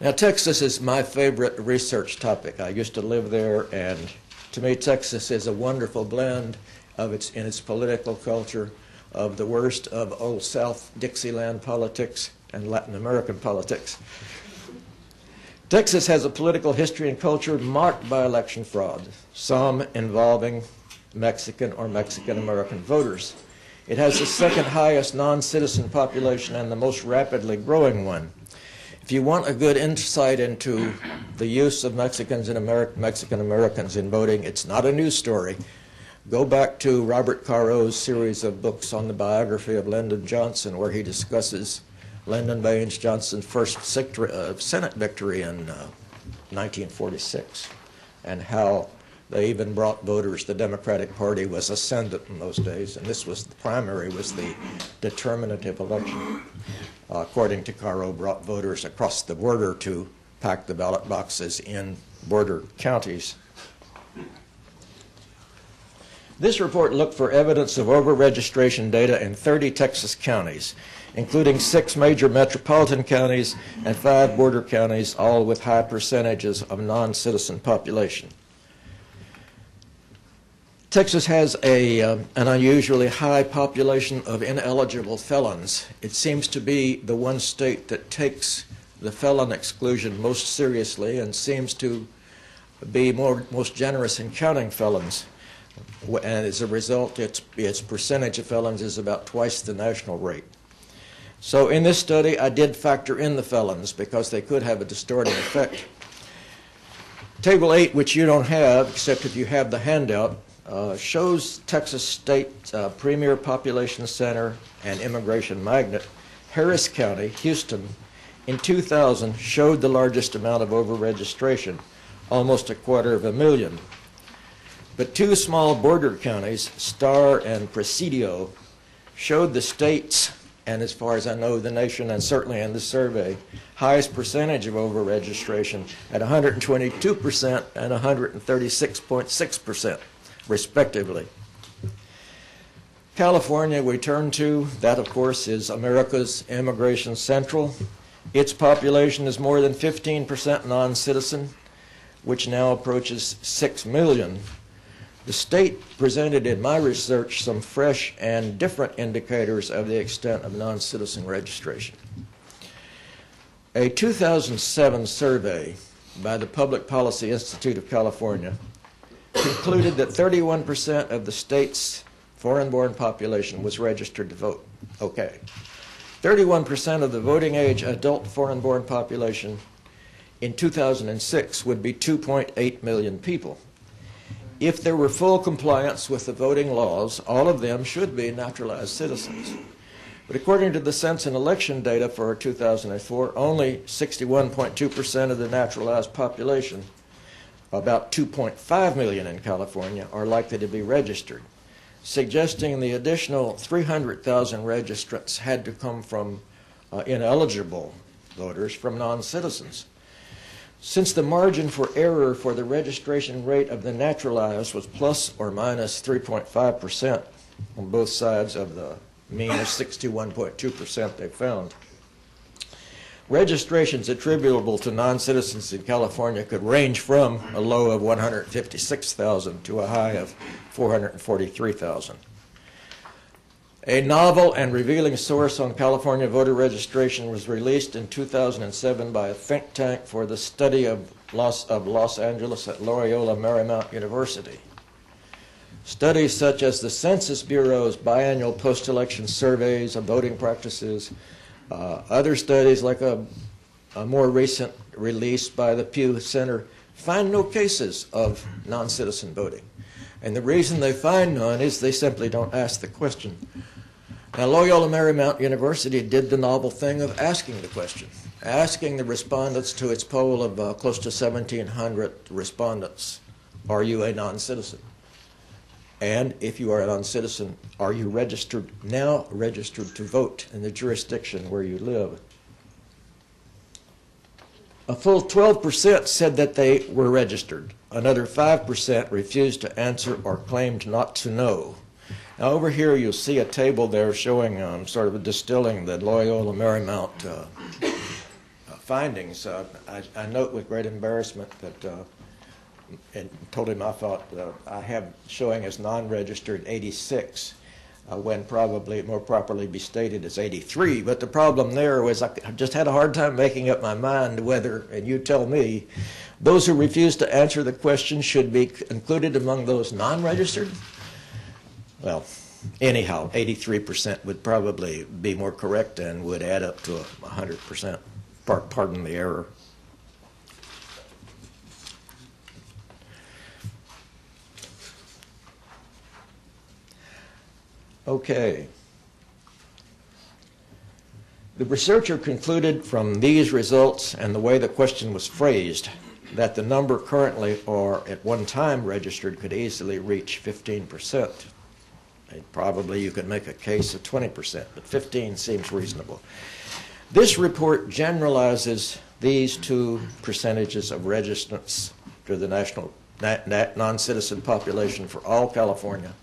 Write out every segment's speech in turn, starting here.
Now, Texas is my favorite research topic. I used to live there, and to me, Texas is a wonderful blend of in its political culture of the worst of Old South Dixieland politics and Latin American politics. Texas has a political history and culture marked by election fraud, some involving Mexican or Mexican-American voters. It has the second highest non-citizen population and the most rapidly growing one. If you want a good insight into the use of Mexicans and Mexican-Americans in voting, it's not a news story. Go back to Robert Caro's series of books on the biography of Lyndon Johnson, where he discusses Lyndon Baines Johnson's first Senate victory in 1946, and how they even brought voters. The Democratic Party was ascendant in those days, and the primary was the determinative election. According to Caro, brought voters across the border to pack the ballot boxes in border counties. This report looked for evidence of over-registration data in 30 Texas counties, including 6 major metropolitan counties and 5 border counties, all with high percentages of non-citizen population. Texas has an unusually high population of ineligible felons. It seems to be the one state that takes the felon exclusion most seriously and seems to be most generous in counting felons. And as a result, its percentage of felons is about twice the national rate. So in this study, I did factor in the felons because they could have a distorting effect. Table 8, which you don't have, except if you have the handout, shows Texas State premier population center and immigration magnet. Harris County, Houston, in 2000 showed the largest amount of over-registration, almost 250,000. But 2 small border counties, Starr and Presidio, showed the state's, and as far as I know, the nation, and certainly in this survey, highest percentage of over-registration at 122% and 136.6%. respectively. California we turn to. That, of course, is America's immigration central. Its population is more than 15% non-citizen, which now approaches 6 million. The state presented in my research some fresh and different indicators of the extent of non-citizen registration. A 2007 survey by the Public Policy Institute of California concluded that 31% of the state's foreign-born population was registered to vote. Okay. 31% of the voting age adult foreign-born population in 2006 would be 2.8 million people. If there were full compliance with the voting laws, all of them should be naturalized citizens. But according to the Census and election data for 2004, only 61.2% of the naturalized population, about 2.5 million in California, are likely to be registered, suggesting the additional 300,000 registrants had to come from ineligible voters, from non-citizens. Since the margin for error for the registration rate of the naturalized was plus or minus 3.5% on both sides of the mean of 61.2% they found, registrations attributable to non-citizens in California could range from a low of 156,000 to a high of 443,000. A novel and revealing source on California voter registration was released in 2007 by a think tank for the study of Los Angeles at Loyola Marymount University. Studies such as the Census Bureau's biannual post-election surveys of voting practices, other studies like a more recent release by the Pew Center find no cases of non-citizen voting. And the reason they find none is they simply don't ask the question. Now, Loyola Marymount University did the novel thing of asking the question, asking the respondents to its poll of close to 1,700 respondents, are you a non-citizen? And if you are a non-citizen, are you now registered to vote in the jurisdiction where you live? A full 12% said that they were registered. Another 5% refused to answer or claimed not to know. Now over here you'll see a table there showing sort of distilling the Loyola Marymount findings. I note with great embarrassment that, and told him I thought I have showing as non-registered 86, when probably more properly be stated as 83. But the problem there was I just had a hard time making up my mind whether, and you tell me, those who refuse to answer the question should be included among those non-registered. Well, anyhow, 83% would probably be more correct and would add up to 100%. Pardon the error. Okay. The researcher concluded from these results and the way the question was phrased that the number currently or at one time registered could easily reach 15%. Probably you could make a case of 20%, but 15 seems reasonable. This report generalizes these two percentages of registrants to the national non-citizen population for all California,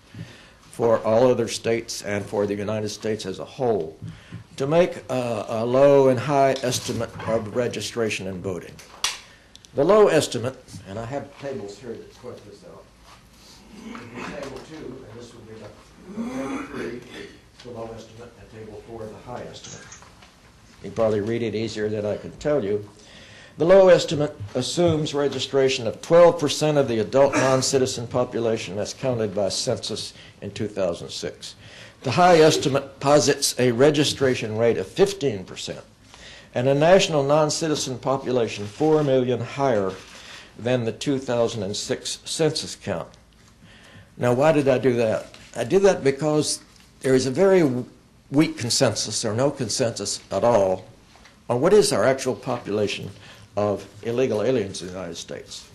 for all other states, and for the United States as a whole, to make a low and high estimate of registration and voting. The low estimate, and I have tables here that put this out. Table 2, and this would be table 3, the low estimate, and table 4, the high estimate. You can probably read it easier than I can tell you. The low estimate assumes registration of 12% of the adult non-citizen population as counted by census in 2006. The high estimate posits a registration rate of 15% and a national non-citizen population 4 million higher than the 2006 census count. Now, why did I do that? I did that because there is a very weak consensus, or no consensus at all, on what is our actual population of illegal aliens in the United States.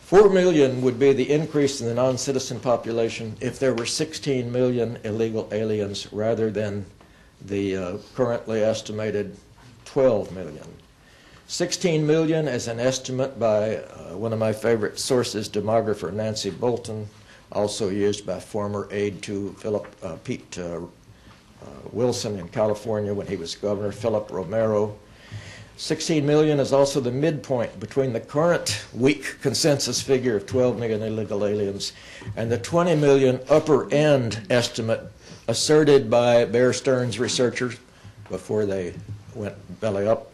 4 million would be the increase in the non-citizen population if there were 16 million illegal aliens rather than the currently estimated 12 million. 16 million is an estimate by one of my favorite sources, demographer Nancy Bolton, also used by former aide to Pete Wilson in California when he was governor, Philip Romero. 16 million is also the midpoint between the current weak consensus figure of 12 million illegal aliens and the 20 million upper end estimate asserted by Bear Stearns researchers before they went belly up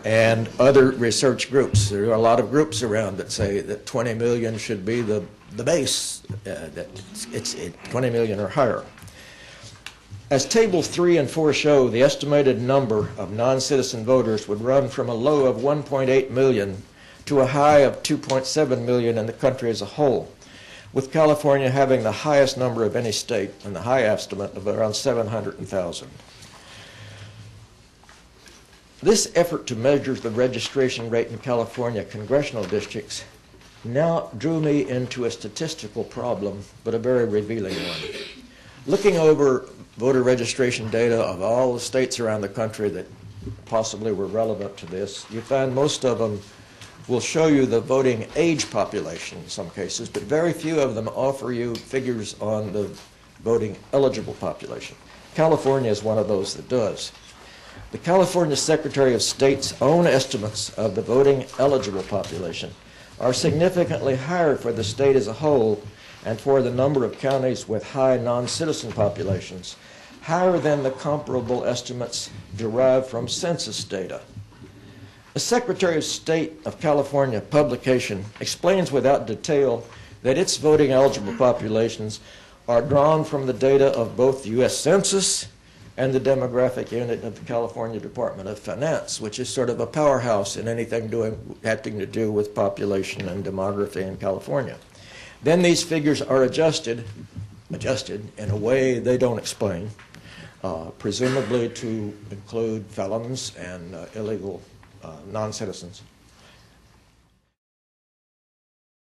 and other research groups. There are a lot of groups around that say that 20 million should be the base, that it's 20 million or higher. As Tables 3 and 4 show, the estimated number of non-citizen voters would run from a low of 1.8 million to a high of 2.7 million in the country as a whole, with California having the highest number of any state and the high estimate of around 700,000. This effort to measure the registration rate in California congressional districts now drew me into a statistical problem, but a very revealing one. Looking over voter registration data of all the states around the country that possibly were relevant to this, you find most of them will show you the voting age population in some cases, but very few of them offer you figures on the voting eligible population. California is one of those that does. The California Secretary of State's own estimates of the voting eligible population are significantly higher for the state as a whole and for the number of counties with high non-citizen populations, higher than the comparable estimates derived from census data. The Secretary of State of California publication explains without detail that its voting eligible populations are drawn from the data of both the U.S. Census and the demographic unit of the California Department of Finance, which is sort of a powerhouse in anything having to do with population and demography in California. Then these figures are adjusted in a way they don't explain, presumably to include felons and illegal non-citizens.